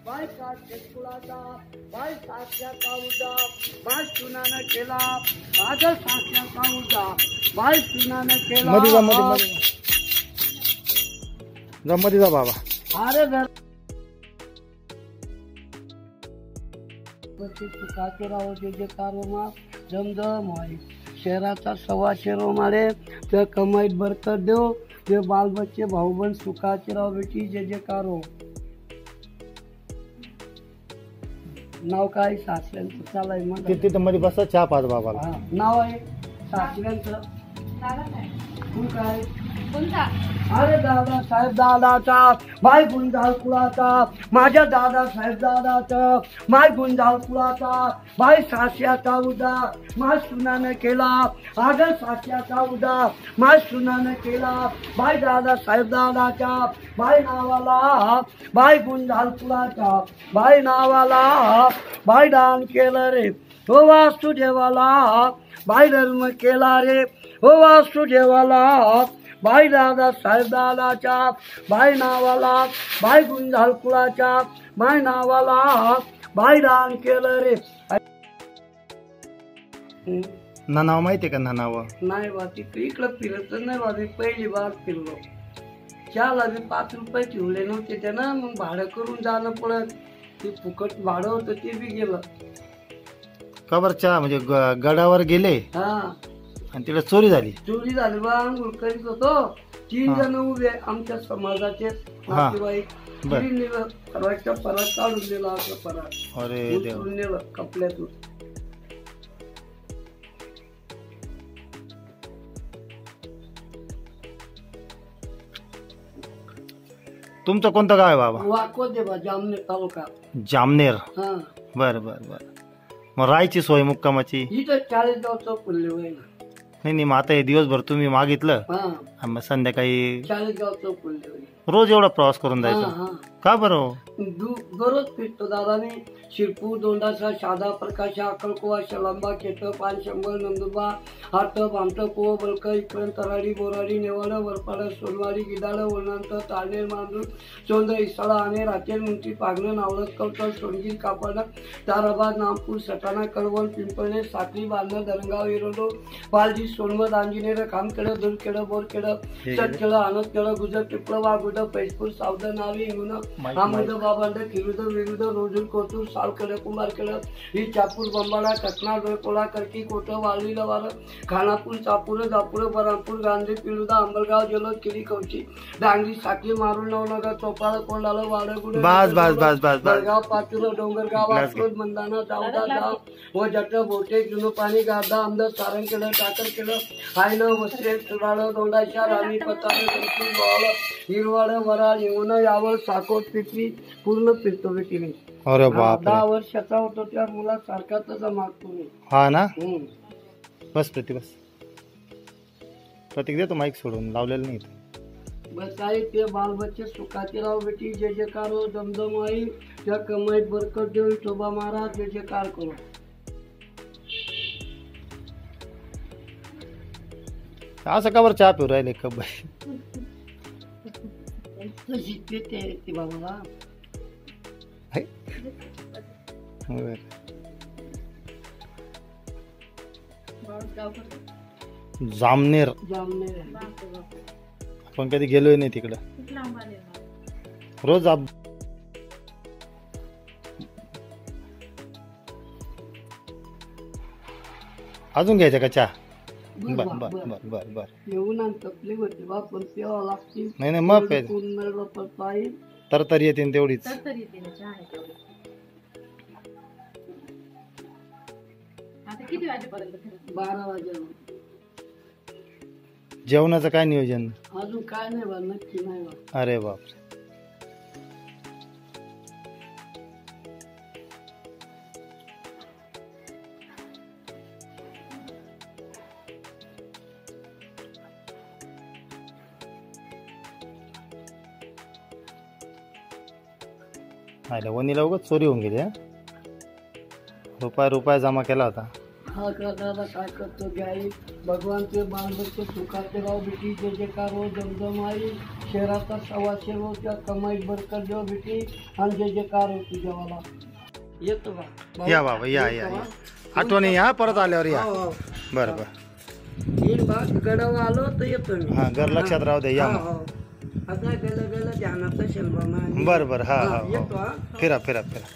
Bye साक्षात कुळाचा bye साक्षात उदा बाय सुनानं केला माझा साक्षात उदा बाय सुनानं केला मध्ये जा मध्ये जा बाबा. अरे सुखाचे राहो जे जे कारोमा जमजम होय शहराचा 125 रोमाळे त्या कमाईत बरकत देव ते बाल बच्चे भाऊ बन सुखाचे राहो बेटी जे जे कारो. नाव काय सासऱ्यांचं चालाय मग तिथं मध्ये बसा चहा पाच बाबाला. नाव आहे सासऱ्यांचं तू काय अरे दादा साहेब दादाचा माय गुंजाळ कुळाचा माझ्या दादा साहेब दादाचा माय गुंजाळ कुळाचा बाय सास्याचा उदा माय सुनानं केला आगर सास्याचा उदा माय सुनानं केला बाय दादा साहेब दादाचा बाय नावाला बाय गुंजाळ कुळाचा बाय नावाला बाय दान केलं रे हो वासुदेवाला बाय धर्म केला रे हो वासुदेवाला बाय दादा साहेब दादाच्या बाय नावाला बाय गुंजाळ कुळाच्या बाय नावाला बाय दान केलं रे. ना नाव माहितीये का? ना नाव नाही बा तिकडे इकडं फिरत नाही बा. मी पहिली बार फिरलो चहाला मी 5 रुपये ठेवले नव्हते त्यानं मग भाडं करून जाणं पडत ते फुकट भाडं होतं ते बी गेलं. कबर चहा म्हणजे गडावर गेले हा आणि तिला चोरी झाली. चोरी झाली बा. अंघोळ करीत होतो 3 जण उभे आमच्या समाजाचे नातेवाईक परवाच्या परत काढून दिला असं परत अरे नेलं कपड्यातून. तुमचं कोणतं गाव आहे बाबा? वाको दे बा जामनेर तालुका. जामनेर. हा बर बर बर. मग राहायची सोय मुक्कामाची इथं 40 गावचं पुल्ले होय ना. नाही मग आता हे दिवसभर तुम्ही मागितलं हा मग संध्याकाळी 40 गावचं पुल्ले होय. रोज एवढा प्रवास करून जायचा का बरं? दररोज फिरतो दादाने. शिरपूर दोंडासा शादा प्रकाशा अक्कलकोवा शलांबा केतं 500 नंदुरबा हातप आमचं कोव बलक इकडं तराडी बोराडी नेवाडा वरपाडा सोनवाडी गिदाडं वळणांत ताळनेर मांडूर चोंद इसाळा आणे रातेर मुंटी पागणं नावलत कवतर सोनगीर कापडा ताराबाद नामपूर सटाणा कळवण पिंपळणे साखरी बांधणं दरंगाव इरोडो पालजी सोनवत आंजिनेर खामखेडं दुरखेडं बोरखेडं चटखेडं आनंदखेडं गुजर टिपळं वागुडं पैसपूर सावध नावी इंगुण आमद बाबांड किरुद विरुद रोजूर कोतूर सालखेडं कुंभारखेडं ही चापूर बंबाडा कटना डोळकोला करकी कोटं वाळवी लवार खानापूर चापूर जापूर बरामपूर गांधी पिलुदा अंबरगाव जलोद किरी कवची डांगरी साखली मारून नवनगर चोपाळ कोंडाला वाडगुड बळगाव पाचूर डोंगरगाव अक्रोड मंदाना दावदा गाव व जट बोटे जुनो पाणी गादा आमदार सारंगखेडं टाकरखेडं हायनं वस्त्रे तुराळं दोंडाशा राणी पताळ हिरवाड वराड येऊन यावर साकोट पिपरी पूर्ण फिरतो बेटीने. अरे बाप 10 वर्षाचा होतो त्या मुला सारखा तसा मागतो मी. हा ना बस बस प्रतीक देतो माईक सोडून लावलेलं नाही. बस आहे ते बाल बच्चे सुखाचे राव बेटी जे जे कारो दमदम आई त्या कमाईत बरकत देऊ शोभा महाराज जे जे कार करो. असं का बरं चहा पिऊ राहिले कब ते बाबा जामनेर. आपण कधी गेलोय नाही तिकडं. रोज अजून घ्यायचं का चहा? बर बर बर बर बर. येऊन तकलीफ होती बा पण प्यावा लागतील. नाही मग तर येते तेवढीच. किती वाजेपर्यंत? 12 वाजेला. जेवणाचं काय नियोजन? अजून काय नाही बा नक्की नाही बा. अरे बाप. वनीला उगाच चोरी होऊन गेली. रुपया जमा केला होता. हा करणारा काय करतो घ्याई भगवानचे बांधवचे सुखाचे राव बेटी जे जे रो जमजमाई शहराचा सवाशे रो त्या कमाईत बरकत देव बेटी आणि जे जे हो तुझ्यावाला येतो का या बाबा या या या. आठवणी या परत आल्यावर या. हो, हो. बरं बरं. येईन बा गडावर आलो तर येतो मी हा घर लक्षात राहू दे या हो, मग. हो. आता गेलं गेलं ध्यानात असेल बा बरं बरं हा हा येतो हो. हा फिरा फिरा फिरा.